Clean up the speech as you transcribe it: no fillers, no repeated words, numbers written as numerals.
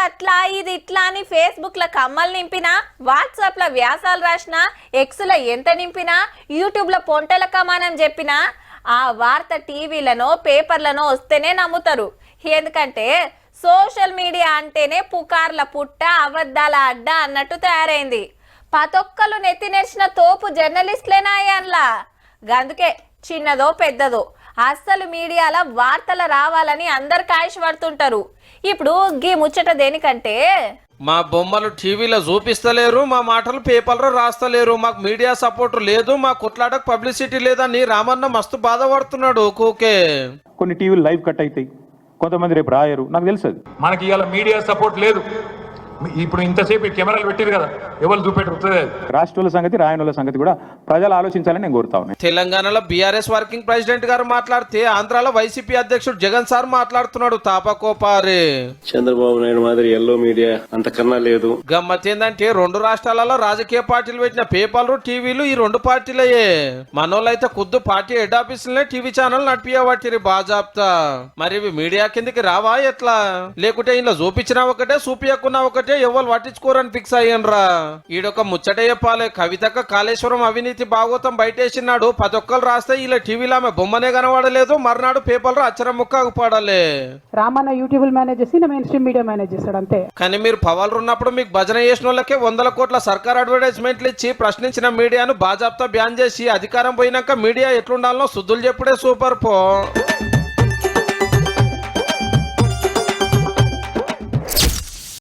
అట్లా ఇది ఇట్లా అని ఫేస్బుక్ లో కమ్మలు నింపినా, వాట్సాప్ లో వ్యాసాలు రాసినా, ఎక్స్ లో ఎంత నింపినా, యూట్యూబ్ లో పొంటల కమానం చెప్పినా ఆ వార్త టీవీలనో పేపర్లనో వస్తేనే నమ్ముతారు. ఎందుకంటే సోషల్ మీడియా అంటేనే పుకార్ల పుట్ట, అబద్ధాల అడ్డ అన్నట్టు తయారైంది. పతొక్కలు నెత్తి నెరిచిన తోపు జర్నలిస్టులేనా అయ్యాన్లా. అందుకే చిన్నదో పెద్దదో అస్సలు మీడియాలో వార్తలు రావాలని అందరు కాయిష్ పడుతుంటారు. ఇప్పుడు గీ ముచ్చట దేనికంటే, మా బొమ్మలు టీవీలో చూపిస్తలేరు, మా మాటలు పేపర్లో రాస్తలేరు, మాకు మీడియా సపోర్ట్ లేదు, మా కొట్లాటకు పబ్లిసిటీ లేదని రామన్న మస్తు బాధపడుతున్నాడు. కూకే కొన్ని టీవీలు లైవ్ కట్ అవుతాయి, కొంతమంది రేపు రాయరు, నాకు తెలుసు. మనకి ఇవాళ మీడియా సపోర్ట్ లేదు. ఇప్పుడు ఇంతసేపు కెమెరాలు పెట్టారు కదా, ఎవరు చూపెట్టుతుంది. రాష్ట్రాల సంగతి, రాయనుల సంగతి కూడా ప్రజలు ఆలోచించాలని నేను కోరుతా ఉన్నాను. తెలంగాణలో బీఆర్ఎస్ వర్కింగ్ ప్రెసిడెంట్ గారు మాట్లాడితే ఆంధ్రాలో వైసీపీ అధ్యక్షుడు జగన్ సార్ మాట్లాడుతున్నాడు తాపకోపారే. చంద్రబాబు నాయుడు మాదిరి ఎల్లో మీడియా అంతకన్నా లేదు. గమ్మత్ ఏందంటే రెండు రాష్ట్రాలలో రాజకీయ పార్టీలు పెట్టిన పేపర్లు, టీవీలు ఈ రెండు పార్టీలయే. మనోళ్ళైతే ఖుద్దు పార్టీ హెడ్ ఆఫీసులనే టీవీ ఛానల్ నడిపియబట్టిరి బాజాప్తా. మరి ఇవి మీడియా కిందకి రావా ఎట్లా? లేకుంటే ఇలా చూపించినా ఒకటే, చూపియకున్నా ఒకటే, ఎవరు పట్టించుకోరని ఫిక్స్ అయ్యనరా. ఈడొక ముచ్చట చెప్పాలి. కవితక్క కాళేశ్వరం అవినీతి భాగోతం బయటేసినాడు. 10 ఒక్కలు రాస్తే ఇలా టీవీలో ఆమె బొమ్మనే కనబడలేదు, మర్నాడు పేపర్లో అచ్చరం ముక్కకు పడలే. రామన్న యూట్యూబ్ మేనేజ్ చేసి మెయిన్ స్ట్రీమ్ మీడియా మేనేజ్ చేస్తాడు అంతే. కానీ మీరు పవర్లు ఉన్నప్పుడు మీకు భజన చేసిన వాళ్ళకే 100 కోట్ల సర్కార్ అడ్వర్టైజ్మెంట్లు ఇచ్చి ప్రశ్నించిన మీడియాను బాజాప్తా బ్యాన్ చేసి అధికారం పోయినాక మీడియా ఎట్లుండాలనో సుద్దులు చెప్పుడే సూపర్ పో.